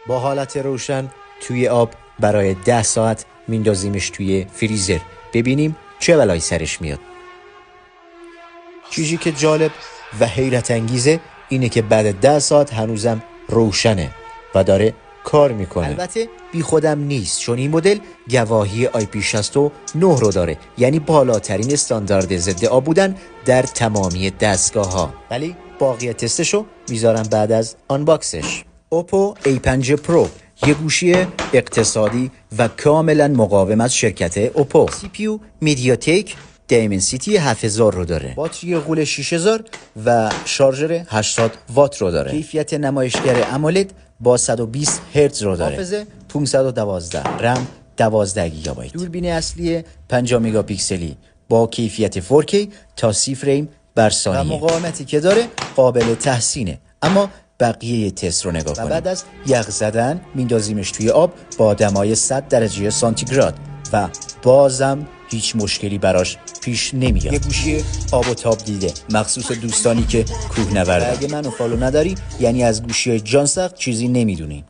با حالت روشن توی آب برای 10 ساعت میندازیمش توی فریزر، ببینیم چه بلایی سرش میاد. چیزی که جالب و حیرت انگیزه اینه که بعد 10 ساعت هنوزم روشنه و داره کار میکنه. البته بی خودم نیست، چون این مدل گواهی IP69 رو داره، یعنی بالاترین استاندارد ضد آب بودن در تمامی دستگاه ها. ولی باقی تستشو میذارم بعد از آنباکسش. اوپو A5 پرو، یه گوشی اقتصادی و کاملا مقاوم از شرکت اوپو. CPU میدیاتک دیمنسیتی 7000 رو داره، باتری غول 6000 و شارژر 80 وات رو داره. کیفیت نمایشگر امولد با 120 هرتز رو داره. حافظه 512، رم 12 گیگابایت. دوربین اصلی 50 مگاپیکسلی با کیفیت 4K تا 30 فریم بر ثانیه و مقاومتی که داره قابل تحسینه. اما بقیه تست رو نگاه کنیم. بعد از یخ زدن میندازیمش توی آب با دمای 100 درجه سانتیگراد و بازم هیچ مشکلی براش پیش نمیاد. یه گوشی آب و تاب دیده، مخصوص دوستانی که کوهنوردن. اگه منو فالو نداری یعنی از گوشی جان سخت چیزی نمیدونی.